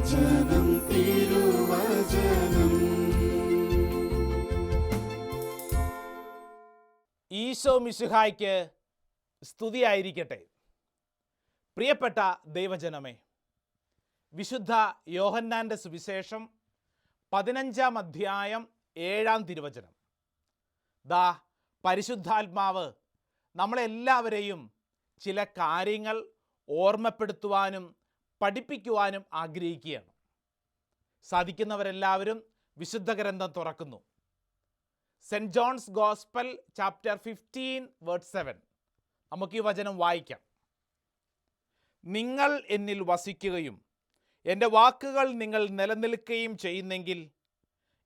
തിരുവചനം തിരുവചനം. ഈശോ മിശിഹായ്ക്ക് സ്തുതിയായിരിക്കട്ടെ. പ്രിയപ്പെട്ട ദൈവജനമേ, വിശുദ്ധ യോഹന്നാൻ്റെ സുവിശേഷം 15-ാം അധ്യായം 7-ാം തിരുവചനം. പരിശുദ്ധാത്മാവ് നമ്മളെല്ലാവരെയും ചില കാര്യങ്ങൾ ഓർമ്മപ്പെടുത്തുവാനും പഠിപ്പിക്കുവാനും ആഗ്രഹിക്കുകയാണ്. സാധിക്കുന്നവരെല്ലാവരും വിശുദ്ധ ഗ്രന്ഥം തുറക്കുന്നു. Saint John's gospel chapter 15:7. നമുക്ക് ഈ വചനം വായിക്കാം. നിങ്ങൾ എന്നിൽ വസിക്കുകയും എൻ്റെ വാക്കുകൾ നിങ്ങൾ നിലനിൽക്കുകയും ചെയ്യുന്നെങ്കിൽ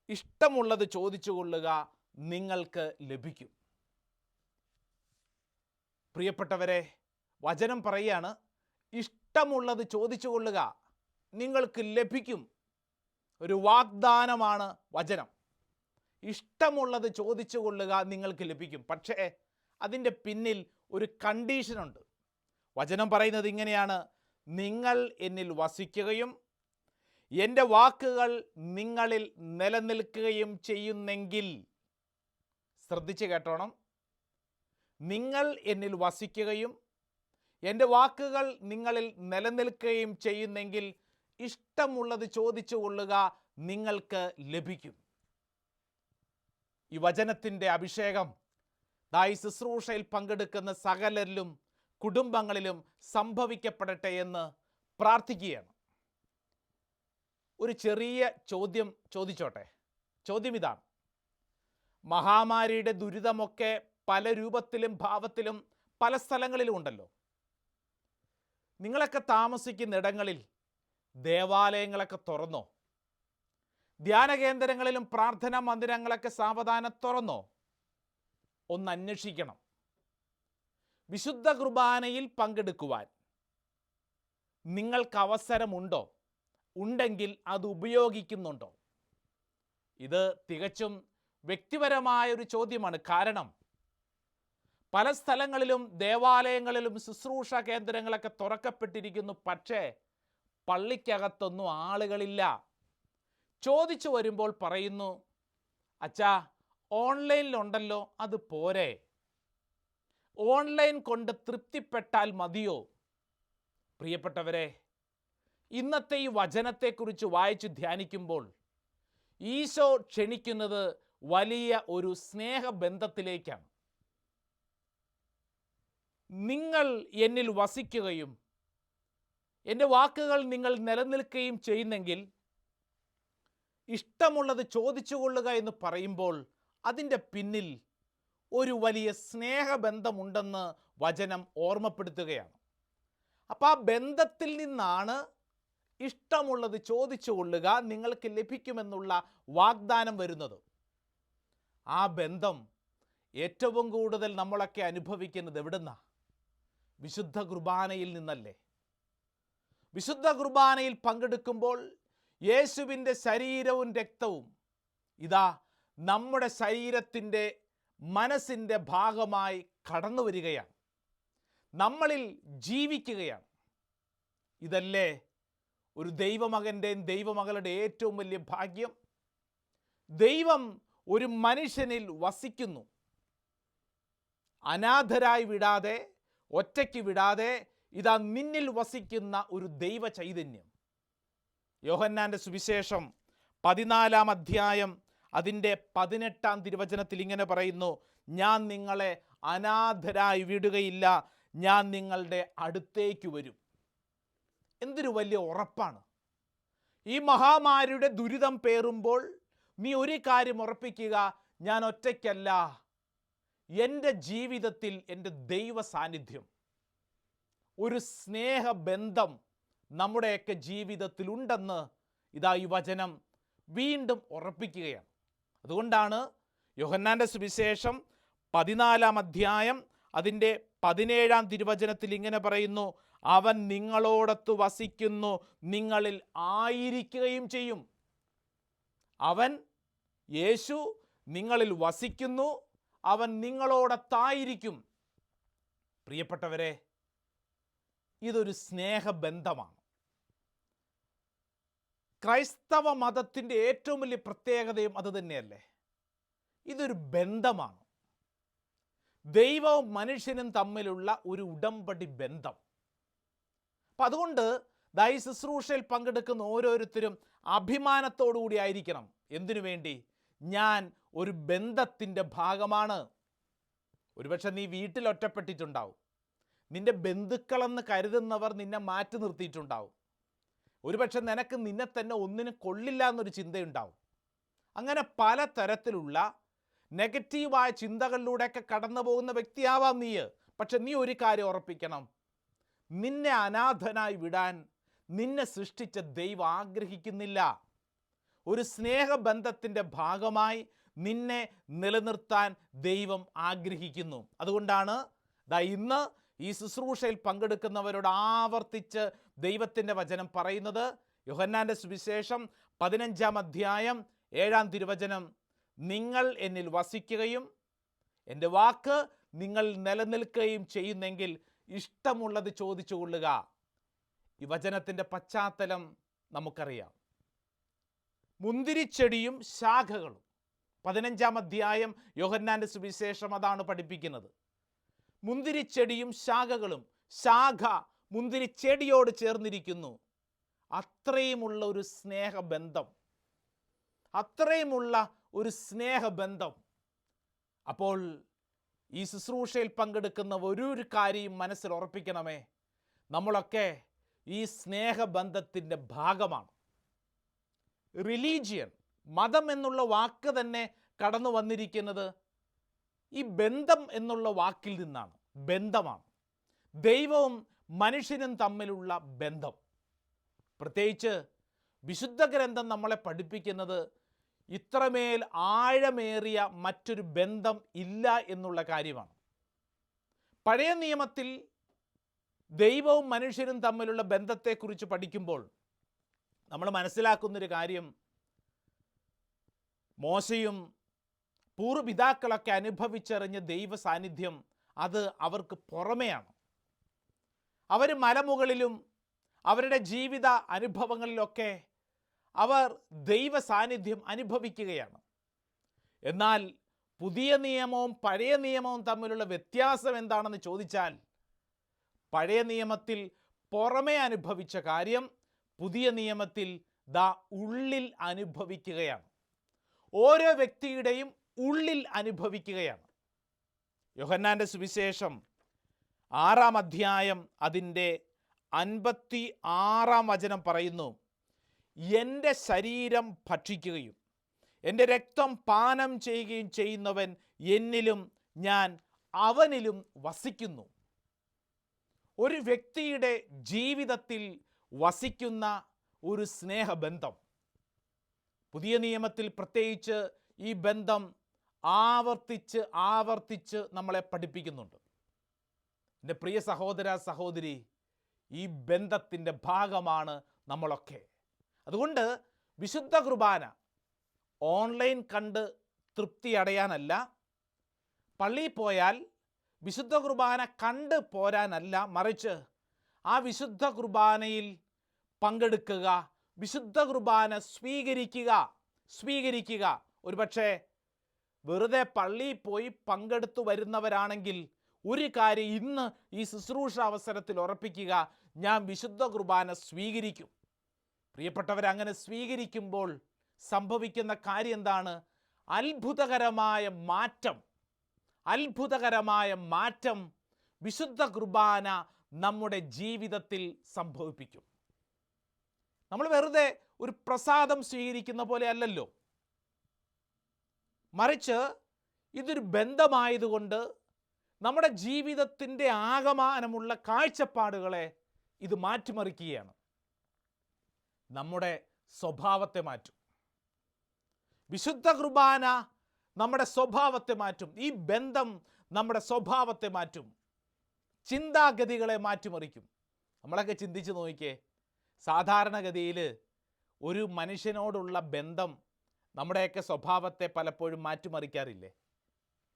ഇഷ്ടമുള്ളത് ചോദിച്ചുകൊള്ളുക, നിങ്ങൾക്ക് ലഭിക്കും. പ്രിയപ്പെട്ടവരെ, വചനം പറയുകയാണ്, ഇഷ്ടമുള്ളത് ചോദിച്ചുകൊള്ളുക, നിങ്ങൾക്ക് ലഭിക്കും. ഒരു വാഗ്ദാനമാണ് വചനം. ഇഷ്ടമുള്ളത് ചോദിച്ചുകൊള്ളുക, നിങ്ങൾക്ക് ലഭിക്കും. പക്ഷേ അതിൻ്റെ പിന്നിൽ ഒരു കണ്ടീഷനുണ്ട്. വചനം പറയുന്നത് ഇങ്ങനെയാണ്: നിങ്ങൾ എന്നിൽ വസിക്കുകയും എൻ്റെ വാക്കുകൾ നിങ്ങളിൽ നിലനിൽക്കുകയും ചെയ്യുന്നെങ്കിൽ. ശ്രദ്ധിച്ച് കേട്ടോണം. നിങ്ങൾ എന്നിൽ വസിക്കുകയും എൻ്റെ വാക്കുകൾ നിങ്ങളിൽ നിലനിൽക്കുകയും ചെയ്യുന്നെങ്കിൽ ഇഷ്ടമുള്ളത് ചോദിച്ചു കൊള്ളുക, നിങ്ങൾക്ക് ലഭിക്കും. ഈ വചനത്തിൻ്റെ അഭിഷേകം ഈ ശുശ്രൂഷയിൽ പങ്കെടുക്കുന്ന സകലരിലും കുടുംബങ്ങളിലും സംഭവിക്കപ്പെടട്ടെ എന്ന് പ്രാർത്ഥിക്കുകയാണ്. ഒരു ചെറിയ ചോദ്യം ചോദിച്ചോട്ടെ. ചോദ്യം ഇതാണ്: മഹാമാരിയുടെ ദുരിതമൊക്കെ പല രൂപത്തിലും ഭാവത്തിലും പല സ്ഥലങ്ങളിലും ഉണ്ടല്ലോ. നിങ്ങളൊക്കെ താമസിക്കുന്ന ഇടങ്ങളിൽ ദേവാലയങ്ങളൊക്കെ തുറന്നോ? ധ്യാന കേന്ദ്രങ്ങളിലും പ്രാർത്ഥനാ മന്ദിരങ്ങളൊക്കെ സാവധാനം തുറന്നോ? ഒന്ന് അന്വേഷിക്കണം. വിശുദ്ധ കുർബാനയിൽ പങ്കെടുക്കുവാൻ നിങ്ങൾക്ക് അവസരമുണ്ടോ? ഉണ്ടെങ്കിൽ അത് ഉപയോഗിക്കുന്നുണ്ടോ? ഇത് തികച്ചും വ്യക്തിപരമായൊരു ചോദ്യമാണ്. കാരണം പല സ്ഥലങ്ങളിലും ദേവാലയങ്ങളിലും ശുശ്രൂഷ കേന്ദ്രങ്ങളൊക്കെ തുറക്കപ്പെട്ടിരിക്കുന്നു. പക്ഷേ പള്ളിക്കകത്തൊന്നും ആളുകളില്ല. ചോദിച്ചു വരുമ്പോൾ പറയുന്നു, അച്ഛാ ഓൺലൈനിലുണ്ടല്ലോ, അത് പോരെ? ഓൺലൈൻ കൊണ്ട് തൃപ്തിപ്പെട്ടാൽ മതിയോ? പ്രിയപ്പെട്ടവരെ, ഇന്നത്തെ ഈ വചനത്തെക്കുറിച്ച് വായിച്ച് ധ്യാനിക്കുമ്പോൾ ഈശോ ക്ഷണിക്കുന്നത് വലിയ ഒരു സ്നേഹബന്ധത്തിലേക്കാണ്. നിങ്ങൾ എന്നിൽ വസിക്കുകയും എൻ്റെ വാക്കുകൾ നിങ്ങൾ നിലനിൽക്കുകയും ചെയ്യുന്നെങ്കിൽ ഇഷ്ടമുള്ളത് ചോദിച്ചുകൊള്ളുക എന്ന് പറയുമ്പോൾ അതിൻ്റെ പിന്നിൽ ഒരു വലിയ സ്നേഹബന്ധമുണ്ടെന്ന് വചനം ഓർമ്മപ്പെടുത്തുകയാണ്. അപ്പോൾ ആ ബന്ധത്തിൽ നിന്നാണ് ഇഷ്ടമുള്ളത് ചോദിച്ചുകൊള്ളുക, നിങ്ങൾക്ക് ലഭിക്കുമെന്നുള്ള വാഗ്ദാനം വരുന്നത്. ആ ബന്ധം ഏറ്റവും കൂടുതൽ നമ്മളൊക്കെ അനുഭവിക്കുന്നത് എവിടുന്നാ? വിശുദ്ധ കുർബാനയിൽ നിന്നല്ലേ? വിശുദ്ധ കുർബാനയിൽ പങ്കെടുക്കുമ്പോൾ യേശുവിൻ്റെ ശരീരവും രക്തവും നമ്മുടെ ശരീരത്തിൻ്റെ മനസ്സിൻ്റെ ഭാഗമായി കടന്നു വരികയാണ്, നമ്മളിൽ ജീവിക്കുകയാണ്. ഇതല്ലേ ഒരു ദൈവമകൻ്റെയും ദൈവമകളുടെ ഏറ്റവും വലിയ ഭാഗ്യം? ദൈവം ഒരു മനുഷ്യനിൽ വസിക്കുന്നു. അനാഥരായി വിടാതെ, ഒറ്റയ്ക്ക് വിടാതെ നിന്നിൽ വസിക്കുന്ന ഒരു ദൈവ ചൈതന്യം. യോഹന്നാൻ്റെ സുവിശേഷം 14-ാം അധ്യായം അതിൻ്റെ 18-ാം തിരുവചനത്തിൽ ഇങ്ങനെ പറയുന്നു: ഞാൻ നിങ്ങളെ അനാഥരായി വിടുകയില്ല, ഞാൻ നിങ്ങളുടെ അടുത്തേക്ക് വരും. എന്തൊരു വലിയ ഉറപ്പാണ്! ഈ മഹാമാരിയുടെ ദുരിതം പേറുമ്പോൾ നീ ഒരു കാര്യം ഉറപ്പിക്കുക: ഞാൻ ഒറ്റയ്ക്കല്ല. എൻ്റെ ജീവിതത്തിൽ എൻ്റെ ദൈവ സാന്നിധ്യം, ഒരു സ്നേഹബന്ധം നമ്മുടെയൊക്കെ ജീവിതത്തിലുണ്ടെന്ന് ഈ വചനം വീണ്ടും ഉറപ്പിക്കുകയാണ്. അതുകൊണ്ടാണ് യോഹന്നാൻ്റെ സുവിശേഷം 14-ാം അധ്യായം അതിൻ്റെ 17-ാം തിരുവചനത്തിൽ ഇങ്ങനെ പറയുന്നു: അവൻ നിങ്ങളോടൊത്ത് വസിക്കുന്നു, നിങ്ങളിൽ ആയിരിക്കുകയും ചെയ്യും. അവൻ, യേശു, നിങ്ങളിൽ വസിക്കുന്നു, അവൻ നിങ്ങളോടൊത്തായിരിക്കും. പ്രിയപ്പെട്ടവരെ, ഇതൊരു സ്നേഹബന്ധമാണ്. ക്രൈസ്തവ മതത്തിൻ്റെ ഏറ്റവും വലിയ പ്രത്യേകതയും അത് തന്നെയല്ലേ? ഇതൊരു ബന്ധമാണ്. ദൈവവും മനുഷ്യനും തമ്മിലുള്ള ഒരു ഉടമ്പടി ബന്ധം. അപ്പം അതുകൊണ്ട് ഈ ശുശ്രൂഷയിൽ പങ്കെടുക്കുന്ന ഓരോരുത്തരും അഭിമാനത്തോടു കൂടി ആയിരിക്കണം. എന്തിനു വേണ്ടി? ഞാൻ ഒരു ബന്ധത്തിൻ്റെ ഭാഗമാണ്. ഒരുപക്ഷെ നീ വീട്ടിൽ ഒറ്റപ്പെട്ടിട്ടുണ്ടാവും. നിന്റെ ബന്ധുക്കളെന്ന് കരുതുന്നവർ നിന്നെ മാറ്റി നിർത്തിയിട്ടുണ്ടാവും. ഒരുപക്ഷെ നിനക്ക് നിന്നെ തന്നെ ഒന്നിനും കൊള്ളില്ല എന്നൊരു ചിന്തയുണ്ടാവും. അങ്ങനെ പലതരത്തിലുള്ള നെഗറ്റീവായ ചിന്തകളിലൂടെയൊക്കെ കടന്നു പോകുന്ന വ്യക്തിയാവാം നീ. പക്ഷെ നീ ഒരു കാര്യം ഉറപ്പിക്കണം, നിന്നെ അനാഥനായി വിടാൻ നിന്നെ സൃഷ്ടിച്ച ദൈവം ആഗ്രഹിക്കുന്നില്ല. ഒരു സ്നേഹബന്ധത്തിൻ്റെ ഭാഗമായി നിന്നെ നിലനിർത്താൻ ദൈവം ആഗ്രഹിക്കുന്നു. അതുകൊണ്ടാണ് ഇന്ന് ഈ ശുശ്രൂഷയിൽ പങ്കെടുക്കുന്നവരോട് ആവർത്തിച്ച് ദൈവത്തിൻ്റെ വചനം പറയുന്നത്. യോഹന്നാൻ്റെ സുവിശേഷം 15-ാം അധ്യായം 7-ാം തിരുവചനം, നിങ്ങൾ എന്നിൽ വസിക്കുകയും എൻ്റെ വാക്ക് നിങ്ങൾ നിലനിൽക്കുകയും ചെയ്യുന്നെങ്കിൽ ഇഷ്ടമുള്ളത് ചോദിച്ചു കൊള്ളുക. ഈ വചനത്തിൻ്റെ പശ്ചാത്തലം നമുക്കറിയാം. മുന്തിരിച്ചെടിയും ശാഖകളും. 15-ാം അധ്യായം യോഹന്നാൻ്റെ സുവിശേഷം അതാണ് പഠിപ്പിക്കുന്നത്. മുന്തിരിച്ചെടിയും ശാഖകളും. ശാഖ മുന്തിരിച്ചെടിയോട് ചേർന്നിരിക്കുന്നു. അത്രയുമുള്ള ഒരു സ്നേഹബന്ധം, അത്രയുമുള്ള ഒരു സ്നേഹബന്ധം. അപ്പോൾ ഈ ശുശ്രൂഷയിൽ പങ്കെടുക്കുന്ന ഒരു കാര്യം മനസ്സിൽ ഉറപ്പിക്കണമേ, നമ്മളൊക്കെ ഈ സ്നേഹബന്ധത്തിൻ്റെ ഭാഗമാണ്. റിലീജിയൻ, മതം എന്നുള്ള വാക്ക് തന്നെ കടന്നു വന്നിരിക്കുന്നത് ഈ ബന്ധം എന്നുള്ള വാക്കിൽ നിന്നാണ്. ബന്ധമാണ് ദൈവവും മനുഷ്യനും തമ്മിലുള്ള ബന്ധം. പ്രത്യേകിച്ച് വിശുദ്ധ ഗ്രന്ഥം നമ്മളെ പഠിപ്പിക്കുന്നത് ഇത്രമേൽ ആഴമേറിയ മറ്റൊരു ബന്ധം ഇല്ല എന്നുള്ള കാര്യമാണ്. പഴയ നിയമത്തിൽ ദൈവവും മനുഷ്യരും തമ്മിലുള്ള ബന്ധത്തെക്കുറിച്ച് പഠിക്കുമ്പോൾ നമ്മൾ മനസ്സിലാക്കുന്നൊരു കാര്യം, മോശയും പൂർവ്വപിതാക്കളൊക്കെ അനുഭവിച്ചറിഞ്ഞ ദൈവ സാന്നിധ്യം അത് അവർക്ക് പുറമെയാണ്. അവർ മലമുകളിലും അവരുടെ ജീവിത അനുഭവങ്ങളിലൊക്കെ അവർ ദൈവ സാന്നിധ്യം അനുഭവിക്കുകയാണ്. എന്നാൽ പുതിയ നിയമവും പഴയ നിയമവും തമ്മിലുള്ള വ്യത്യാസം എന്താണെന്ന് ചോദിച്ചാൽ, പഴയ നിയമത്തിൽ പുറമേ അനുഭവിച്ച കാര്യം പുതിയ നിയമത്തിൽ ഉള്ളിൽ അനുഭവിക്കുകയാണ്. ഓരോ വ്യക്തിയുടെയും ഉള്ളിൽ അനുഭവിക്കുകയാണ്. യോഹന്നാൻ്റെ സുവിശേഷം 6-ാം അധ്യായം അതിൻ്റെ 56-ാം വചനം പറയുന്നു, എൻ്റെ ശരീരം ഭക്ഷിക്കുകയും എൻ്റെ രക്തം പാനം ചെയ്യുകയും ചെയ്യുന്നവൻ എന്നിലും ഞാൻ അവനിലും വസിക്കുന്നു. ഒരു വ്യക്തിയുടെ ജീവിതത്തിൽ വസിക്കുന്ന ഒരു സ്നേഹബന്ധം. പുതിയ നിയമത്തിൽ പ്രത്യേകിച്ച് ഈ ബന്ധം ആവർത്തിച്ച് ആവർത്തിച്ച് നമ്മളെ പഠിപ്പിക്കുന്നുണ്ട്. എൻ്റെ പ്രിയ സഹോദര സഹോദരി, ഈ ബന്ധത്തിൻ്റെ ഭാഗമാണ് നമ്മളൊക്കെ. അതുകൊണ്ട് വിശുദ്ധ കുർബാന ഓൺലൈൻ കണ്ട് തൃപ്തി അടയാനല്ല, പള്ളിയിൽ പോയാൽ വിശുദ്ധ കുർബാന കണ്ട് പോരാനല്ല, മറിച്ച് ആ വിശുദ്ധ കുർബാനയിൽ പങ്കെടുക്കുക, വിശുദ്ധ കുർബാന സ്വീകരിക്കുക. ഒരുപക്ഷെ വെറുതെ പള്ളിയിൽ പോയി പങ്കെടുത്തു വരുന്നവരാണെങ്കിൽ ഒരു കാര്യം ഇന്ന് ഈ ശുശ്രൂഷ അവസരത്തിൽ ഉറപ്പിക്കുക, ഞാൻ വിശുദ്ധ കുർബാന സ്വീകരിക്കും. പ്രിയപ്പെട്ടവരെ, അങ്ങനെ സ്വീകരിക്കുമ്പോൾ സംഭവിക്കുന്ന കാര്യം എന്താണ്? അത്ഭുതകരമായ മാറ്റം വിശുദ്ധ കുർബാന നമ്മുടെ ജീവിതത്തിൽ സംഭവിപ്പിക്കും. നമ്മൾ വെറുതെ ഒരു പ്രസാദം സ്വീകരിക്കുന്ന പോലെ അല്ലല്ലോ, മറിച്ച് ഇതൊരു ബന്ധമായതുകൊണ്ട് നമ്മുടെ ജീവിതത്തിൻ്റെ ആകമാനമുള്ള കാഴ്ചപ്പാടുകളെ ഇത് മാറ്റിമറിക്കുകയാണ്. നമ്മുടെ സ്വഭാവത്തെ മാറ്റും. വിശുദ്ധ കുർബാന നമ്മുടെ സ്വഭാവത്തെ മാറ്റും. ഈ ബന്ധം നമ്മുടെ സ്വഭാവത്തെ മാറ്റും, ചിന്താഗതികളെ മാറ്റിമറിക്കും. നമ്മളൊക്കെ ചിന്തിച്ച് നോക്കിക്കേ, സാധാരണഗതിയിൽ ഒരു മനുഷ്യനോടുള്ള ബന്ധം നമ്മുടെയൊക്കെ സ്വഭാവത്തെ പലപ്പോഴും മാറ്റിമറിക്കാറില്ലേ?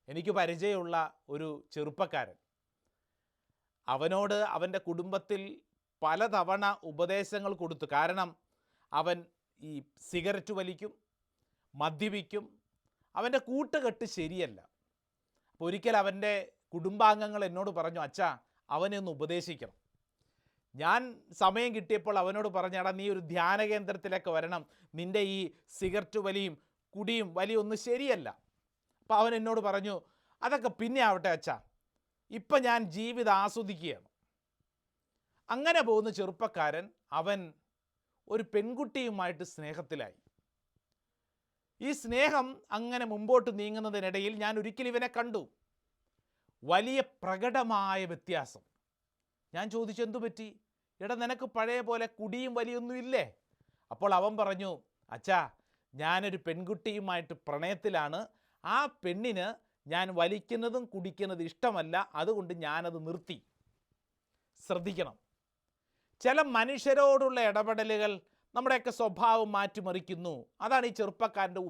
എനിക്ക് പരിചയമുള്ള ഒരു ചെറുപ്പക്കാരൻ, അവനോട് അവൻ്റെ കുടുംബത്തിൽ പലതവണ ഉപദേശങ്ങൾ കൊടുത്തു. കാരണം അവൻ ഈ സിഗരറ്റ് വലിക്കും, മദ്യപിക്കും. അവൻ്റെ കൂട്ടുകെട്ട് ശരിയല്ല. അപ്പോൾ ഒരിക്കൽ അവൻ്റെ കുടുംബാംഗങ്ങൾ എന്നോട് പറഞ്ഞു, അച്ഛാ അവനെ ഒന്ന് ഉപദേശിക്കണം. ഞാൻ സമയം കിട്ടിയപ്പോൾ അവനോട് പറഞ്ഞാടാ, നീ ഒരു ധ്യാന കേന്ദ്രത്തിലേക്ക് വരണം, നിൻ്റെ ഈ സിഗരറ്റ് വലിയും കുടിയും വലിയൊന്നും ശരിയല്ല. അപ്പോൾ അവൻ എന്നോട് പറഞ്ഞു, അതൊക്കെ പിന്നെ ആവട്ടെ അച്ഛാ, ഇപ്പം ഞാൻ ജീവിതം ആസ്വദിക്കുകയാണ്. അങ്ങനെ പോകുന്ന ചെറുപ്പക്കാരൻ അവൻ ഒരു പെൺകുട്ടിയുമായിട്ട് സ്നേഹത്തിലായി. ഈ സ്നേഹം അങ്ങനെ മുമ്പോട്ട് നീങ്ങുന്നതിനിടയിൽ ഞാൻ ഒരിക്കൽ ഇവനെ കണ്ടു. വലിയ പ്രകടമായ വ്യത്യാസം. ഞാൻ ചോദിച്ചു, എന്തു പറ്റി? എടാ, നിനക്ക് പഴയ പോലെ കുടിയും വലിയൊന്നും ഇല്ലേ? അപ്പോൾ അവൻ പറഞ്ഞു, അച്ഛാ ഞാനൊരു പെൺകുട്ടിയുമായിട്ട് പ്രണയത്തിലാണ്, ആ പെണ്ണിന് ഞാൻ വലിക്കുന്നതും കുടിക്കുന്നതും ഇഷ്ടമല്ല, അതുകൊണ്ട് ഞാനത് നിർത്തി. ശ്രദ്ധിക്കണം, ചില മനുഷ്യരോടുള്ള ഇടപെടലുകൾ നമ്മുടെയൊക്കെ സ്വഭാവം മാറ്റിമറിക്കുന്നു. അതാണ് ഈ ചെറുപ്പക്കാരൻ്റെ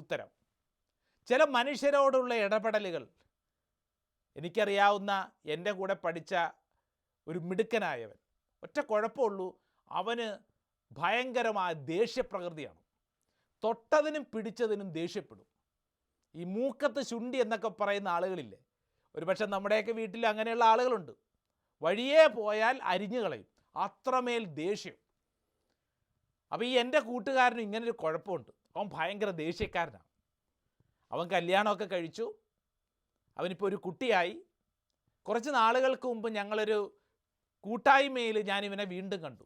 ഉത്തരം. ചില മനുഷ്യരോടുള്ള ഇടപെടലുകൾ, എനിക്കറിയാവുന്ന എൻ്റെ കൂടെ പഠിച്ച ഒരു മിടുക്കനായവൻ, ഒറ്റ കുഴപ്പമുള്ളൂ, അവന് ഭയങ്കരമായ ദേഷ്യപ്രകൃതിയാണ്. തൊട്ടതിനും പിടിച്ചതിനും ദേഷ്യപ്പെടും. ഈ മൂക്കത്ത് ശുണ്ടി എന്നൊക്കെ പറയുന്ന ആളുകളില്ലേ, ഒരുപക്ഷെ നമ്മുടെയൊക്കെ വീട്ടിൽ അങ്ങനെയുള്ള ആളുകളുണ്ട്. വഴിയേ പോയാൽ അരിഞ്ഞു കളയും, അത്രമേൽ ദേഷ്യം. അപ്പോൾ ഈ എൻ്റെ കൂട്ടുകാരന് ഇങ്ങനൊരു കുഴപ്പമുണ്ട്, അവൻ ഭയങ്കര ദേഷ്യക്കാരനാണ്. അവൻ കല്യാണമൊക്കെ കഴിച്ചു, അവനിപ്പോൾ ഒരു കുട്ടിയായി. കുറച്ച് നാളുകൾക്ക് മുമ്പ് ഞങ്ങളൊരു കൂട്ടായ്മയിൽ ഞാനിവനെ വീണ്ടും കണ്ടു.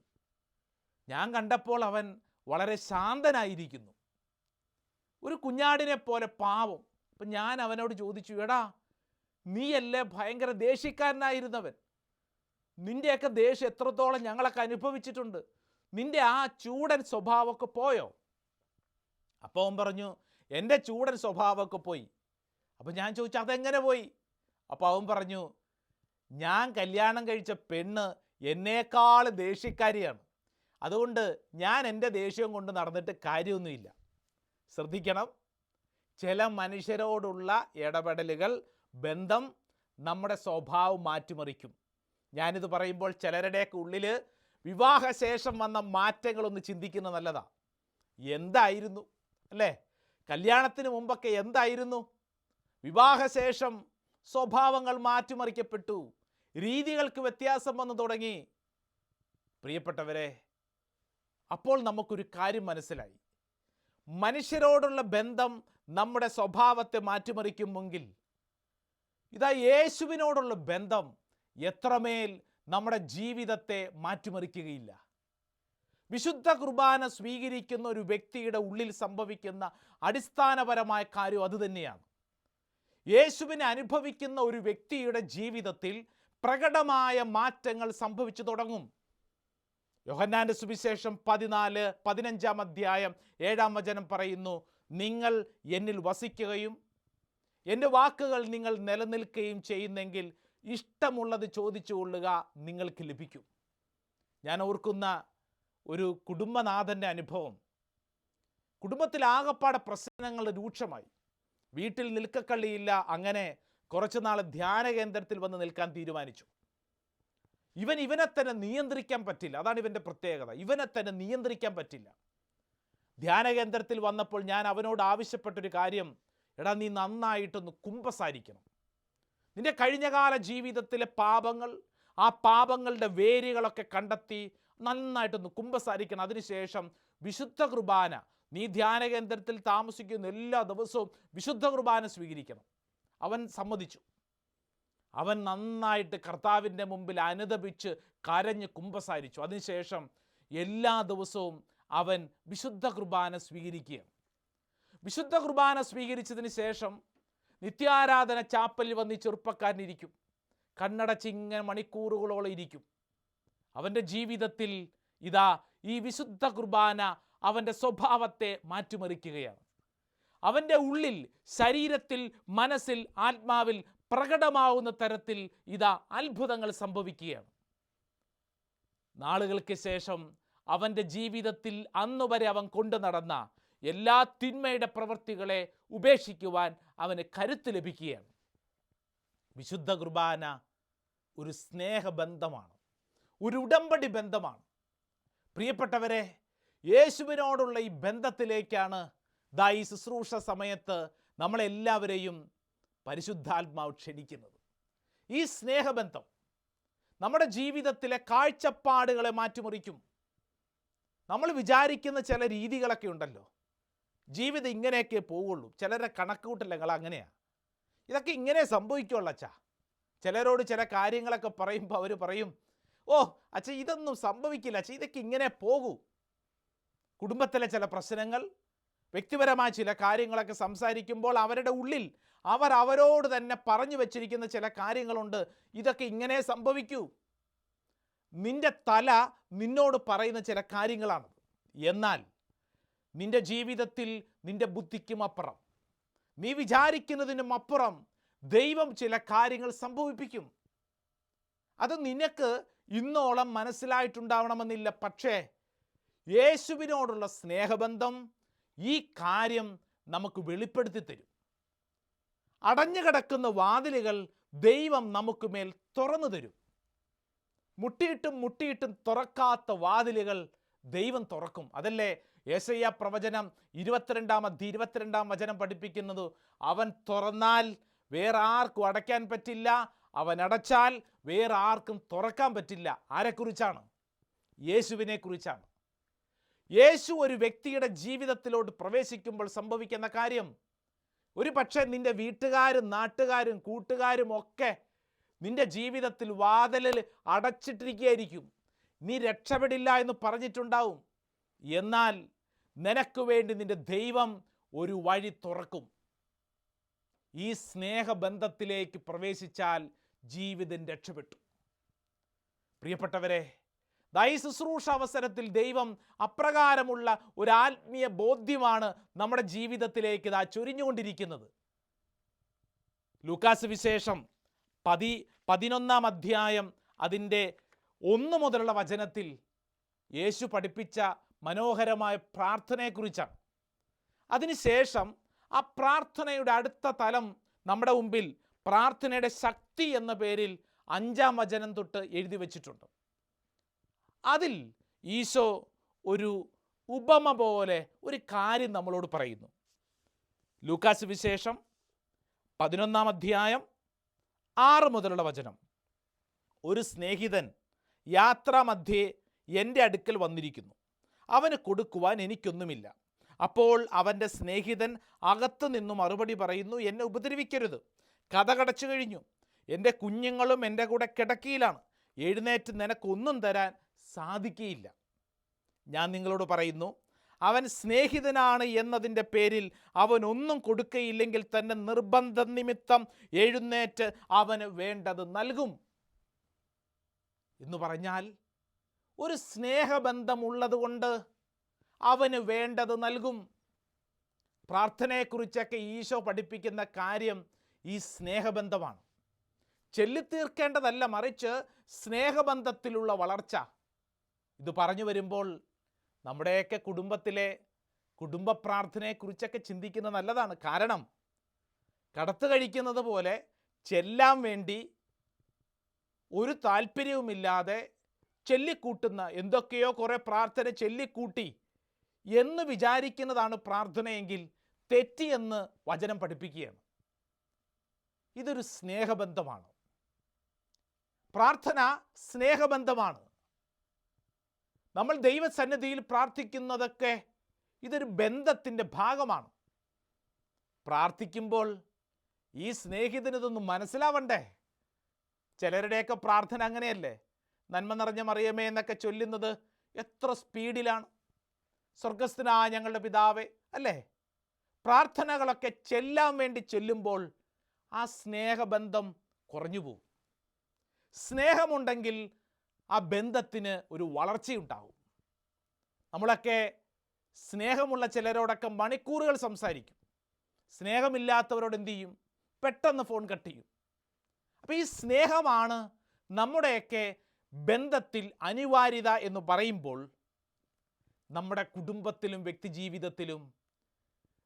ഞാൻ കണ്ടപ്പോൾ അവൻ വളരെ ശാന്തനായിരിക്കുന്നു, ഒരു കുഞ്ഞാടിനെ പോലെ പാവം. അപ്പം ഞാൻ അവനോട് ചോദിച്ചു, എടാ നീയല്ലേ ഭയങ്കര ദേഷ്യക്കാരനായിരുന്നവൻ, നിൻ്റെയൊക്കെ ദേഷ്യം എത്രത്തോളം ഞങ്ങളൊക്കെ അനുഭവിച്ചിട്ടുണ്ട്, നിൻ്റെ ആ ചൂടൻ സ്വഭാവമൊക്കെ പോയോ? അപ്പോൾ അവൻ പറഞ്ഞു, എൻ്റെ ചൂടൻ സ്വഭാവമൊക്കെ പോയി. അപ്പോൾ ഞാൻ ചോദിച്ചു, അതെങ്ങനെ പോയി? അപ്പോൾ അവൻ പറഞ്ഞു, ഞാൻ കല്യാണം കഴിച്ച പെണ്ണ് എന്നേക്കാൾ ദേഷ്യക്കാരിയാണ്, അതുകൊണ്ട് ഞാൻ എൻ്റെ ദേഷ്യം കൊണ്ട് നടന്നിട്ട് കാര്യമൊന്നുമില്ല. ശ്രദ്ധിക്കണം, ചില മനുഷ്യരോടുള്ള ഇടപെടലുകൾ, ബന്ധം നമ്മുടെ സ്വഭാവം മാറ്റിമറിക്കും. ഞാനിത് പറയുമ്പോൾ ചിലരുടെയൊക്കെ ഉള്ളിൽ വിവാഹശേഷം വന്ന മാറ്റങ്ങളൊന്ന് ചിന്തിക്കുന്നത് നല്ലതാണ്. എന്തായിരുന്നു അല്ലേ? കല്യാണത്തിന് മുമ്പൊക്കെ എന്തായിരുന്നു? വിവാഹശേഷം സ്വഭാവങ്ങൾ മാറ്റിമറിക്കപ്പെട്ടു, രീതികൾക്ക് വ്യത്യാസം വന്നു തുടങ്ങി. പ്രിയപ്പെട്ടവരെ, അപ്പോൾ നമുക്കൊരു കാര്യം മനസ്സിലായി, മനുഷ്യരോടുള്ള ബന്ധം നമ്മുടെ സ്വഭാവത്തെ മാറ്റിമറിക്കുമെങ്കിൽ ഇതാ യേശുവിനോടുള്ള ബന്ധം എത്രമേൽ നമ്മുടെ ജീവിതത്തെ മാറ്റിമറിക്കുകയില്ല. വിശുദ്ധ കുർബാന സ്വീകരിക്കുന്ന ഒരു വ്യക്തിയുടെ ഉള്ളിൽ സംഭവിക്കുന്ന അടിസ്ഥാനപരമായ കാര്യം അതുതന്നെയാണ്. യേശുവിനെ അനുഭവിക്കുന്ന ഒരു വ്യക്തിയുടെ ജീവിതത്തിൽ പ്രകടമായ മാറ്റങ്ങൾ സംഭവിച്ചു തുടങ്ങും. യോഹന്നാന്റെ സുവിശേഷം 14:15 അധ്യായം 7 വചനം പറയുന്നു, നിങ്ങൾ എന്നിൽ വസിക്കുകയും എൻ്റെ വാക്കുകൾ നിങ്ങൾ നിലനിൽക്കുകയും ചെയ്യുന്നെങ്കിൽ ഇഷ്ടമുള്ളത് ചോദിച്ചു കൊള്ളുക, നിങ്ങൾക്ക് ലഭിക്കും. ഞാൻ ഓർക്കുന്ന ഒരു കുടുംബനാഥൻ്റെ അനുഭവം. കുടുംബത്തിലാകപ്പാടെ പ്രശ്നങ്ങൾ രൂക്ഷമായി, വീട്ടിൽ നിൽക്കക്കള്ളിയില്ല. അങ്ങനെ കുറച്ചു നാൾ ധ്യാന കേന്ദ്രത്തിൽ വന്ന് നിൽക്കാൻ തീരുമാനിച്ചു. ഇവനെ തന്നെ നിയന്ത്രിക്കാൻ പറ്റില്ല, അതാണ് ഇവൻ്റെ പ്രത്യേകത. ഇവനെ തന്നെ നിയന്ത്രിക്കാൻ പറ്റില്ല. ധ്യാന കേന്ദ്രത്തിൽ വന്നപ്പോൾ ഞാൻ അവനോട് ആവശ്യപ്പെട്ടൊരു കാര്യം, എടാ നീ നന്നായിട്ടൊന്ന് കുമ്പസാരിക്കണം. നിൻ്റെ കഴിഞ്ഞകാല ജീവിതത്തിലെ പാപങ്ങൾ, ആ പാപങ്ങളുടെ വേരുകളൊക്കെ കണ്ടെത്തി നന്നായിട്ടൊന്ന് കുമ്പസാരിക്കണം. അതിനുശേഷം വിശുദ്ധ കുർബാന, നീ ധ്യാന കേന്ദ്രത്തിൽ താമസിക്കുന്ന എല്ലാ ദിവസവും വിശുദ്ധ കുർബാന സ്വീകരിക്കണം. അവൻ സമ്മതിച്ചു. അവൻ നന്നായിട്ട് കർത്താവിൻ്റെ മുമ്പിൽ അനുതപിച്ച് കരഞ്ഞ് കുമ്പസാരിച്ചു. അതിനുശേഷം എല്ലാ ദിവസവും അവൻ വിശുദ്ധ കുർബാന സ്വീകരിക്കുകയാണ്. വിശുദ്ധ കുർബാന സ്വീകരിച്ചതിന് ശേഷം നിത്യാരാധന ചാപ്പലിൽ വന്ന് ഈ ചെറുപ്പക്കാരനിരിക്കും. കണ്ണടച്ചിങ്ങനെ മണിക്കൂറുകളോളം ഇരിക്കും. അവൻ്റെ ജീവിതത്തിൽ ഇതാ ഈ വിശുദ്ധ കുർബാന അവൻ്റെ സ്വഭാവത്തെ മാറ്റിമറിക്കുകയാണ്. അവൻ്റെ ഉള്ളിൽ, ശരീരത്തിൽ, മനസ്സിൽ, ആത്മാവിൽ പ്രകടമാവുന്ന തരത്തിൽ ഇതാ അത്ഭുതങ്ങൾ സംഭവിക്കുകയാണ്. നാളുകൾക്ക് ശേഷം അവൻ്റെ ജീവിതത്തിൽ അന്നുവരെ അവൻ കൊണ്ടു നടന്ന എല്ലാ തിന്മയുടെ പ്രവൃത്തികളെ ഉപേക്ഷിക്കുവാൻ അവന് കരുത്ത് ലഭിക്കുകയാണ്. വിശുദ്ധ കുർബാന ഒരു സ്നേഹബന്ധമാണ്, ഒരു ഉടമ്പടി ബന്ധമാണ്. പ്രിയപ്പെട്ടവരെ, യേശുവിനോടുള്ള ഈ ബന്ധത്തിലേക്കാണ് ഈ ശുശ്രൂഷ സമയത്ത് നമ്മളെല്ലാവരെയും പരിശുദ്ധാത്മാവ് ക്ഷണിക്കുന്നത്. ഈ സ്നേഹബന്ധം നമ്മുടെ ജീവിതത്തിലെ കാഴ്ചപ്പാടുകളെ മാറ്റിമറിക്കും. നമ്മൾ വിചാരിക്കുന്ന ചില രീതികളൊക്കെ ഉണ്ടല്ലോ, ജീവിതം ഇങ്ങനെയൊക്കെ പോവുള്ളൂ, ചിലരുടെ കണക്കുകൂട്ടലുകൾ അങ്ങനെയാണ്, ഇതൊക്കെ ഇങ്ങനെ സംഭവിക്കുള്ളൂ അച്ഛാ. ചിലരോട് ചില കാര്യങ്ങളൊക്കെ പറയുമ്പോൾ അവർ പറയും, ഓ അച്ഛാ ഇതൊന്നും സംഭവിക്കില്ല അച്ഛാ, ഇതൊക്കെ ഇങ്ങനെ പോകൂ. കുടുംബത്തിലെ ചില പ്രശ്നങ്ങൾ, വ്യക്തിപരമായ ചില കാര്യങ്ങളൊക്കെ സംസാരിക്കുമ്പോൾ അവരുടെ ഉള്ളിൽ അവരോട് തന്നെ പറഞ്ഞു വച്ചിരിക്കുന്ന ചില കാര്യങ്ങളുണ്ട്, ഇതൊക്കെ ഇങ്ങനെ സംഭവിക്കൂ. നിന്റെ തല നിന്നോട് പറയുന്ന ചില കാര്യങ്ങളാണ്. എന്നാൽ നിന്റെ ജീവിതത്തിൽ നിന്റെ ബുദ്ധിക്കും അപ്പുറം, നീ വിചാരിക്കുന്നതിനും അപ്പുറം ദൈവം ചില കാര്യങ്ങൾ സംഭവിപ്പിക്കും. അത് നിനക്ക് ഇന്നോളം മനസ്സിലായിട്ടുണ്ടാവണമെന്നില്ല. പക്ഷേ യേശുവിനോടുള്ള സ്നേഹബന്ധം ഈ കാര്യം നമുക്ക് വെളിപ്പെടുത്തി തരും. അടഞ്ഞു കിടക്കുന്ന വാതിലുകൾ ദൈവം നമുക്ക് മേൽ തുറന്നു തരും. മുട്ടിയിട്ടും തുറക്കാത്ത വാതിലുകൾ ദൈവം തുറക്കും. അതല്ലേ യെശയ്യാ പ്രവചനം 22-ാം വചനം പഠിപ്പിക്കുന്നത്? അവൻ തുറന്നാൽ വേറെ ആർക്കും അടയ്ക്കാൻ പറ്റില്ല, അവൻ അടച്ചാൽ വേറെ ആർക്കും തുറക്കാൻ പറ്റില്ല. ആരെക്കുറിച്ചാണ്? യേശുവിനെ കുറിച്ചാണ്. യേശു ഒരു വ്യക്തിയുടെ ജീവിതത്തിലോട്ട് പ്രവേശിക്കുമ്പോൾ സംഭവിക്കുന്ന കാര്യം, ഒരു പക്ഷേ നിന്റെ വീട്ടുകാരും നാട്ടുകാരും കൂട്ടുകാരും ഒക്കെ നിന്റെ ജീവിതത്തിൽ വാതിലിൽ അടച്ചിട്ടിരിക്കുകയായിരിക്കും. നീ രക്ഷപ്പെടില്ല എന്ന് പറഞ്ഞിട്ടുണ്ടാവും. എന്നാൽ നിനക്ക് വേണ്ടി നിന്റെ ദൈവം ഒരു വഴി തുറക്കും. ഈ സ്നേഹബന്ധത്തിലേക്ക് പ്രവേശിച്ചാൽ ജീവിതം രക്ഷപ്പെട്ടു. പ്രിയപ്പെട്ടവരെ, ഈ ശുശ്രൂഷ അവസരത്തിൽ ദൈവം അപ്രകാരമുള്ള ഒരു ആത്മീയ ബോധ്യമാണ് നമ്മുടെ ജീവിതത്തിലേക്ക് ചൊരിഞ്ഞുകൊണ്ടിരിക്കുന്നത്. ലൂക്കാസ് വിശേഷം 11-ാം അധ്യായം അതിൻ്റെ 1 മുതലുള്ള വചനത്തിൽ യേശു പഠിപ്പിച്ച മനോഹരമായ പ്രാർത്ഥനയെക്കുറിച്ചാണ്. അതിനുശേഷം ആ പ്രാർത്ഥനയുടെ അടുത്ത തലം നമ്മുടെ മുമ്പിൽ പ്രാർത്ഥനയുടെ ശക്തി എന്ന പേരിൽ 5-ാം വചനം തൊട്ട് എഴുതി വച്ചിട്ടുണ്ട്. അതിൽ ഈശോ ഒരു ഉപമ പോലെ ഒരു കാര്യം നമ്മളോട് പറയുന്നു. ലൂക്കാസ് വിശേഷം 11-ാം അധ്യായം 6 മുതലുള്ള വചനം. ഒരു സ്നേഹിതൻ യാത്രാമധ്യേ എൻ്റെ അടുക്കൽ വന്നിരിക്കുന്നു, അവന് കൊടുക്കുവാൻ എനിക്കൊന്നുമില്ല. അപ്പോൾ അവൻ്റെ സ്നേഹിതൻ അകത്തു നിന്നും മറുപടി പറയുന്നു, എന്നെ ഉപദ്രവിക്കരുത്, കതകടച്ചു കഴിഞ്ഞു, എൻ്റെ കുഞ്ഞുങ്ങളും എൻ്റെ കൂടെ കിടക്കയിലാണ്, എഴുന്നേറ്റ് നിനക്കൊന്നും തരാൻ സാധിക്കുകയില്ല. ഞാൻ നിങ്ങളോട് പറയുന്നു, അവൻ സ്നേഹിതനാണ് എന്നതിൻ്റെ പേരിൽ അവൻ ഒന്നും കൊടുക്കയില്ലെങ്കിൽ തന്നെ നിർബന്ധ നിമിത്തം എഴുന്നേറ്റ് അവന് വേണ്ടത് നൽകും. എന്ന് പറഞ്ഞാൽ ഒരു സ്നേഹബന്ധമുള്ളത് കൊണ്ട് അവന് വേണ്ടത് നൽകും. പ്രാർത്ഥനയെക്കുറിച്ചൊക്കെ ഈശോ പഠിപ്പിക്കുന്ന കാര്യം ഈ സ്നേഹബന്ധമാണ്. ചൊല്ലിത്തീർക്കേണ്ടതല്ല, മറിച്ച് സ്നേഹബന്ധത്തിലുള്ള വളർച്ച. ഇത് പറഞ്ഞു വരുമ്പോൾ നമ്മുടെയൊക്കെ കുടുംബത്തിലെ കുടുംബ പ്രാർത്ഥനയെക്കുറിച്ചൊക്കെ ചിന്തിക്കുന്നത് നല്ലതാണ്. കാരണം കടത്ത് കഴിക്കുന്നത് പോലെ ചെല്ലാൻ വേണ്ടി ഒരു താല്പര്യവുമില്ലാതെ ചൊല്ലിക്കൂട്ടുന്ന എന്തൊക്കെയോ കുറേ പ്രാർത്ഥന ചൊല്ലിക്കൂട്ടി എന്ന് വിചാരിക്കുന്നതാണ് പ്രാർത്ഥനയെങ്കിൽ തെറ്റിയെന്ന് വചനം പഠിപ്പിക്കുകയാണ്. ഇതൊരു സ്നേഹബന്ധമാണ്. പ്രാർത്ഥന സ്നേഹബന്ധമാണ്. നമ്മൾ ദൈവസന്നിധിയിൽ പ്രാർത്ഥിക്കുന്നതൊക്കെ ഇതൊരു ബന്ധത്തിൻ്റെ ഭാഗമാണ്. പ്രാർത്ഥിക്കുമ്പോൾ ഈ സ്നേഹിതനിതൊന്നും മനസ്സിലാവണ്ടേ? ചിലരുടെയൊക്കെ പ്രാർത്ഥന അങ്ങനെയല്ലേ? നന്മ നിറഞ്ഞ മറിയമേ എന്നൊക്കെ ചൊല്ലുന്നത് എത്ര സ്പീഡിലാണ്. സ്വർഗസ്ഥനായ ഞങ്ങളുടെ പിതാവേ, അല്ലേ? പ്രാർത്ഥനകളൊക്കെ ചെല്ലാൻ വേണ്ടി ചൊല്ലുമ്പോൾ ആ സ്നേഹബന്ധം കുറഞ്ഞു പോകും. സ്നേഹമുണ്ടെങ്കിൽ ആ ബന്ധത്തിന് ഒരു വളർച്ചയുണ്ടാവും. നമ്മളൊക്കെ സ്നേഹമുള്ള ചിലരോടൊക്കെ മണിക്കൂറുകൾ സംസാരിക്കും. സ്നേഹമില്ലാത്തവരോട് എന്തു ചെയ്യും? പെട്ടെന്ന് ഫോൺ കട്ട് ചെയ്യും. അപ്പോൾ ഈ സ്നേഹമാണ് നമ്മുടെയൊക്കെ ബന്ധത്തിൽ അനിവാര്യത എന്ന് പറയുമ്പോൾ നമ്മുടെ കുടുംബത്തിലും വ്യക്തിജീവിതത്തിലും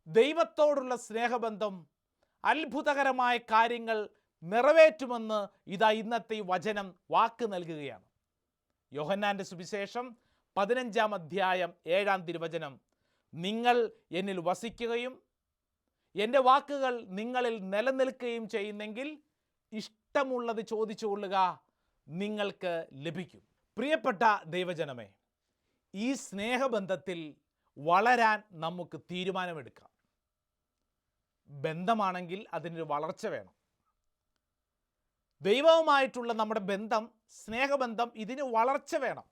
ദൈവത്തോടുള്ള സ്നേഹബന്ധം അത്ഭുതകരമായ കാര്യങ്ങൾ നിറവേറ്റുമെന്ന് ഇന്നത്തെ ഈ വചനം വാക്ക് നൽകുകയാണ്. യോഹന്നാൻ്റെ സുവിശേഷം 15 അധ്യായം 7 തിരുവചനം, നിങ്ങൾ എന്നിൽ വസിക്കുകയും എൻ്റെ വാക്കുകൾ നിങ്ങളിൽ നിലനിൽക്കുകയും ചെയ്യുന്നെങ്കിൽ ഇഷ്ടമുള്ളത് ചോദിച്ചു കൊള്ളുക, നിങ്ങൾക്ക് ലഭിക്കും. പ്രിയപ്പെട്ട ദൈവജനമേ, ഈ സ്നേഹബന്ധത്തിൽ വളരാൻ നമുക്ക് തീരുമാനമെടുക്കാം. ബന്ധമാണെങ്കിൽ അതിനൊരു വളർച്ച വേണം. ദൈവവുമായിട്ടുള്ള നമ്മുടെ ബന്ധം, സ്നേഹബന്ധം, ഇതിന് വളർച്ച വേണം.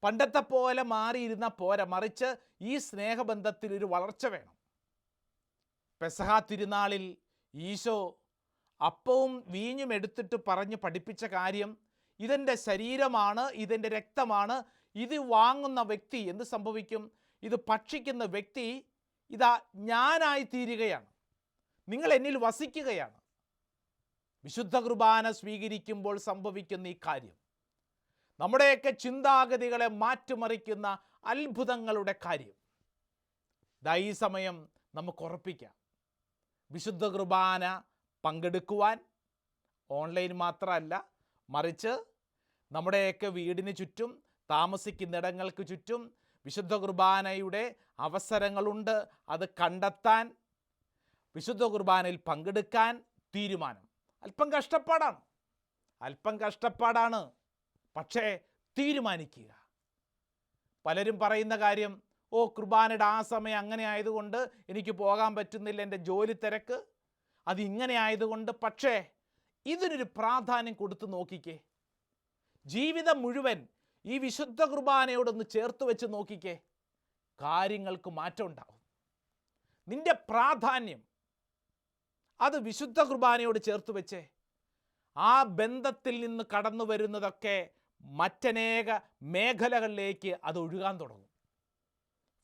പണ്ടത്തെ പോലെ മാറിയിരുന്ന പോരാ, മറിച്ച് ഈ സ്നേഹബന്ധത്തിനൊരു വളർച്ച വേണം. പെസഹ തിരുനാളിൽ ഈശോ അപ്പവും വീഞ്ഞും എടുത്തിട്ട് പറഞ്ഞ് പഠിപ്പിച്ച കാര്യം, ഇതെൻ്റെ ശരീരമാണ്, ഇതെൻ്റെ രക്തമാണ്, ഇത് വാങ്ങുന്ന വ്യക്തി എന്ത് സംഭവിക്കും? ഇത് ഭക്ഷിക്കുന്ന വ്യക്തി ഇതാ ഞാനായി തീരുകയാണ്, നിങ്ങൾ എന്നിൽ വസിക്കുകയാണ്. വിശുദ്ധ കുർബാന സ്വീകരിക്കുമ്പോൾ സംഭവിക്കുന്ന ഈ കാര്യം നമ്മുടെയൊക്കെ ചിന്താഗതികളെ മാറ്റിമറിക്കുന്ന അത്ഭുതങ്ങളുടെ കാര്യം. ഈ സമയം നമുക്ക് ഉറപ്പിക്കാം, വിശുദ്ധ കുർബാന പങ്കെടുക്കുവാൻ ഓൺലൈൻ മാത്രമല്ല, മറിച്ച് നമ്മുടെയൊക്കെ വീടിന് ചുറ്റും, താമസിക്കുന്നിടങ്ങൾക്ക് ചുറ്റും വിശുദ്ധ കുർബാനയുടെ അവസരങ്ങളുണ്ട്. അത് കണ്ടെത്താൻ, വിശുദ്ധ കുർബാനയിൽ പങ്കെടുക്കാൻ തീരുമാനം. അല്പം കഷ്ടപ്പാടാണ്, പക്ഷേ തീരുമാനിക്കുക. പലരും പറയുന്ന കാര്യം, കുർബാനയുടെ ആ സമയം അങ്ങനെ ആയതുകൊണ്ട് എനിക്ക് പോകാൻ പറ്റുന്നില്ല, എൻ്റെ ജോലി തിരക്ക് അതിങ്ങനെ ആയതുകൊണ്ട്. പക്ഷേ ഇതിനൊരു പ്രാധാന്യം കൊടുത്തു നോക്കിക്കേ. ജീവിതം മുഴുവൻ ഈ വിശുദ്ധ കുർബാനയോടൊന്ന് ചേർത്ത് വെച്ച് നോക്കിക്കേ, കാര്യങ്ങൾക്ക് മാറ്റം ഉണ്ടാവും. നിന്റെ പ്രാധാന്യം അത് വിശുദ്ധ കുർബാനയോട് ചേർത്ത് വെച്ചേ. ആ ബന്ധത്തിൽ നിന്ന് കടന്നു വരുന്നതൊക്കെ മറ്റനേക മേഖലകളിലേക്ക് അത് ഒഴുകാൻ തുടങ്ങും.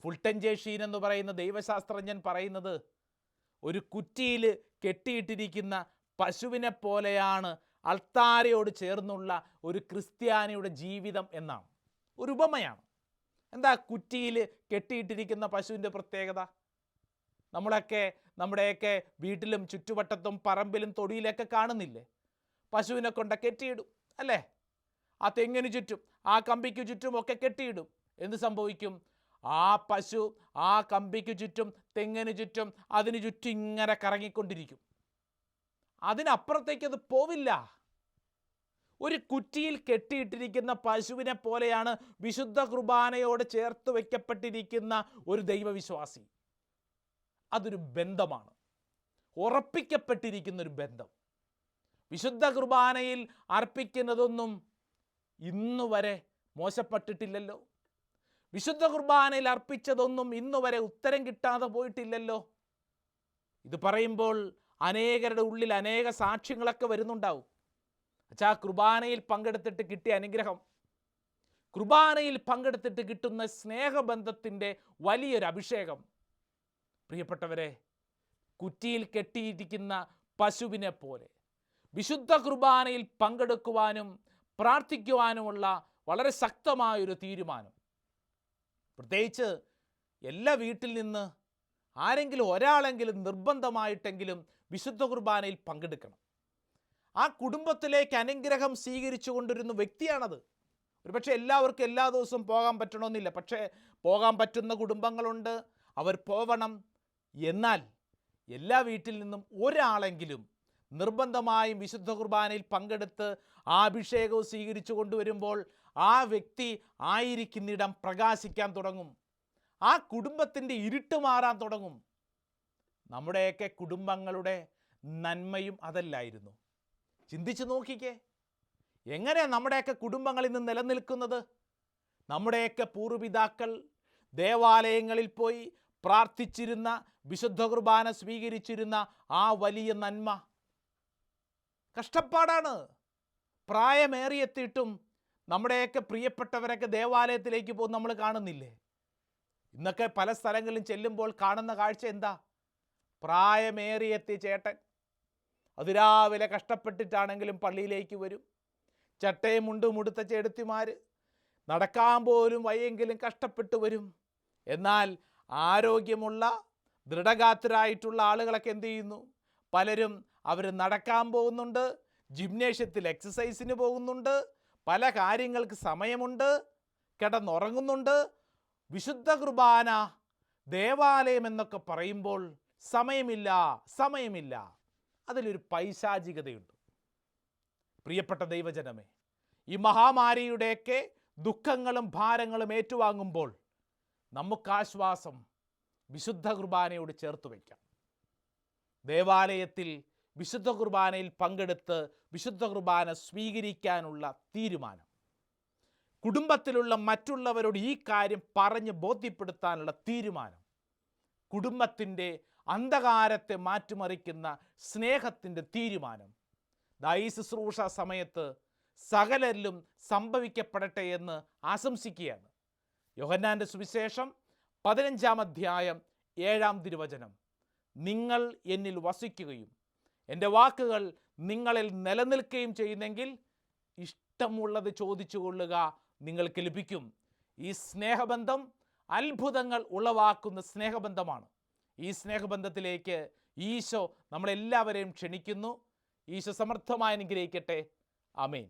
ഫുൾട്ടൻ ജെ ഷീൻ എന്ന് പറയുന്ന ദൈവശാസ്ത്രജ്ഞൻ പറയുന്നത്, ഒരു കുറ്റിയിൽ കെട്ടിയിട്ടിരിക്കുന്ന പശുവിനെ പോലെയാണ് അൾത്താരയോട് ചേർന്നുള്ള ഒരു ക്രിസ്ത്യാനിയുടെ ജീവിതം എന്നാണ്. ഒരു ഉപമയാണ്. എന്താ കുറ്റിയിൽ കെട്ടിയിട്ടിരിക്കുന്ന പശുവിൻ്റെ പ്രത്യേകത? നമ്മുടെയൊക്കെ വീട്ടിലും ചുറ്റുവട്ടത്തും പറമ്പിലും തൊടിയിലൊക്കെ കാണുന്നില്ലേ? പശുവിനെ കൊണ്ട് കെട്ടിയിടും അല്ലേ? ആ തെങ്ങിന് ചുറ്റും, ആ കമ്പിക്ക് ചുറ്റും ഒക്കെ കെട്ടിയിടും. എന്ത് സംഭവിക്കും? ആ പശു ആ കമ്പിക്ക് ചുറ്റും, തെങ്ങിന് ചുറ്റും, അതിന് ചുറ്റും ഇങ്ങനെ കറങ്ങിക്കൊണ്ടിരിക്കും. അതിനപ്പുറത്തേക്ക് അത് പോവില്ല. ഒരു കുറ്റിയിൽ കെട്ടിയിട്ടിരിക്കുന്ന പശുവിനെ പോലെയാണ് വിശുദ്ധ കുർബാനയോട് ചേർത്ത് വയ്ക്കപ്പെട്ടിരിക്കുന്ന ഒരു ദൈവവിശ്വാസി. അതൊരു ബന്ധമാണ്, ഉറപ്പിക്കപ്പെട്ടിരിക്കുന്നൊരു ബന്ധം. വിശുദ്ധ കുർബാനയിൽ അർപ്പിക്കുന്നതൊന്നും ഇന്നുവരെ മോശപ്പെട്ടിട്ടില്ലല്ലോ. വിശുദ്ധ കുർബാനയിൽ അർപ്പിച്ചതൊന്നും ഇന്നുവരെ ഉത്തരം കിട്ടാതെ പോയിട്ടില്ലല്ലോ. ഇത് പറയുമ്പോൾ അനേകരുടെ ഉള്ളിൽ അനേക സാക്ഷ്യങ്ങളൊക്കെ വരുന്നുണ്ടാവും. അച്ഛാ, കുർബാനയിൽ പങ്കെടുത്തിട്ട് കിട്ടിയ അനുഗ്രഹം, കുർബാനയിൽ പങ്കെടുത്തിട്ട് കിട്ടുന്ന സ്നേഹബന്ധത്തിൻ്റെ വലിയൊരു അഭിഷേകം. പ്രിയപ്പെട്ടവരെ, കുറ്റിയിൽ കെട്ടിയിരിക്കുന്ന പശുവിനെ പോലെ വിശുദ്ധ കുർബാനയിൽ പങ്കെടുക്കുവാനും പ്രാർത്ഥിക്കുവാനുമുള്ള വളരെ ശക്തമായൊരു തീരുമാനം. പ്രത്യേകിച്ച് എല്ലാ വീട്ടിൽ നിന്ന് ആരെങ്കിലും ഒരാളെങ്കിലും നിർബന്ധമായിട്ടെങ്കിലും വിശുദ്ധ കുർബാനയിൽ പങ്കെടുക്കണം. ആ കുടുംബത്തിലേക്ക് അനുഗ്രഹം സ്വീകരിച്ചു കൊണ്ടിരുന്ന വ്യക്തിയാണത്. ഒരുപക്ഷെ എല്ലാവർക്കും എല്ലാ ദിവസവും പോകാൻ പറ്റണമെന്നില്ല, പക്ഷേ പോകാൻ പറ്റുന്ന കുടുംബങ്ങളുണ്ട്, അവർ പോവണം. എന്നാൽ എല്ലാ വീട്ടിൽ നിന്നും ഒരാളെങ്കിലും നിർബന്ധമായും വിശുദ്ധ കുർബാനയിൽ പങ്കെടുത്ത് ആ അഭിഷേകവും സ്വീകരിച്ചു കൊണ്ടുവരുമ്പോൾ ആ വ്യക്തി ആയിരിക്കുന്നിടം പ്രകാശിക്കാൻ തുടങ്ങും. ആ കുടുംബത്തിൻ്റെ ഇരുട്ട് മാറാൻ തുടങ്ങും. നമ്മുടെയൊക്കെ കുടുംബങ്ങളുടെ നന്മയും അതല്ലായിരുന്നു. ചിന്തിച്ചു നോക്കിക്കേ, എങ്ങനെയാണ് നമ്മുടെയൊക്കെ കുടുംബങ്ങൾ ഇന്ന് നിലനിൽക്കുന്നത്? നമ്മുടെയൊക്കെ പൂർവ്വപിതാക്കൾ ദേവാലയങ്ങളിൽ പോയി പ്രാർത്ഥിച്ചിരുന്ന, വിശുദ്ധ കുർബാന സ്വീകരിച്ചിരുന്ന ആ വലിയ നന്മ. കഷ്ടപ്പാടാണ്. പ്രായമേറിയെത്തിയിട്ടും നമ്മുടെയൊക്കെ പ്രിയപ്പെട്ടവരൊക്കെ ദേവാലയത്തിലേക്ക് പോകും നമ്മൾ കാണുന്നില്ലേ? ഇന്നൊക്കെ പല സ്ഥലങ്ങളിലും ചെല്ലുമ്പോൾ കാണുന്ന കാഴ്ച എന്താ? പ്രായമേറിയെത്തിയ ചേട്ടൻ അതിരാവിലെ കഷ്ടപ്പെട്ടിട്ടാണെങ്കിലും പള്ളിയിലേക്ക് വരും. ചട്ടയും മുണ്ടും ഉടുത്ത ചേടത്തിമാർ നടക്കാൻ പോലും വയ്യെങ്കിലും കഷ്ടപ്പെട്ട് വരും. എന്നാൽ ആരോഗ്യമുള്ള ദൃഢഗാത്രരായിട്ടുള്ള ആളുകളൊക്കെ എന്ത് ചെയ്യുന്നു? പലരും അവർ നടക്കാൻ പോകുന്നുണ്ട്, ജിംനേഷ്യത്തിൽ എക്സസൈസിന് പോകുന്നുണ്ട്, പല കാര്യങ്ങൾക്ക് സമയമുണ്ട്. കിടന്നുറങ്ങുന്നുണ്ട്. വിശുദ്ധ കുർബാന, ദേവാലയം എന്നൊക്കെ പറയുമ്പോൾ സമയമില്ല. അതിലൊരു പൈശാചികതയുണ്ട്. പ്രിയപ്പെട്ട ദൈവജനമേ, ഈ മഹാമാരിയുടെയൊക്കെ ദുഃഖങ്ങളും ഭാരങ്ങളും ഏറ്റുവാങ്ങുമ്പോൾ നമുക്കാശ്വാസം വിശുദ്ധ കുർബാനയോട് ചേർത്ത് വയ്ക്കാം. ദേവാലയത്തിൽ വിശുദ്ധ കുർബാനയിൽ പങ്കെടുത്ത് വിശുദ്ധ കുർബാന സ്വീകരിക്കാനുള്ള തീരുമാനം, കുടുംബത്തിലുള്ള മറ്റുള്ളവരോട് ഈ കാര്യം പറഞ്ഞ് ബോധ്യപ്പെടുത്താനുള്ള തീരുമാനം, കുടുംബത്തിൻ്റെ അന്ധകാരത്തെ മാറ്റിമറിക്കുന്ന സ്നേഹത്തിൻ്റെ തീരുമാനം, ഈ ശുശ്രൂഷ സമയത്ത് സകലരിലും സംഭവിക്കപ്പെടട്ടെ എന്ന് ആശംസിക്കുകയാണ്. യോഹന്നാൻ്റെ സുവിശേഷം 15-ാം അധ്യായം 7-ാം തിരുവചനം, നിങ്ങൾ എന്നിൽ വസിക്കുകയും എൻ്റെ വാക്കുകൾ നിങ്ങളിൽ നിലനിൽക്കുകയും ചെയ്യുന്നെങ്കിൽ ഇഷ്ടമുള്ളത് ചോദിച്ചു കൊള്ളുക, നിങ്ങൾക്ക് ലഭിക്കും. ഈ സ്നേഹബന്ധം അത്ഭുതങ്ങൾ ഉളവാക്കുന്ന സ്നേഹബന്ധമാണ്. ഈ സ്നേഹബന്ധത്തിലേക്ക് ഈശോ നമ്മളെല്ലാവരെയും ക്ഷണിക്കുന്നു. ഈശോ സമർത്ഥമായി അനുഗ്രഹിക്കട്ടെ. ആമേൻ.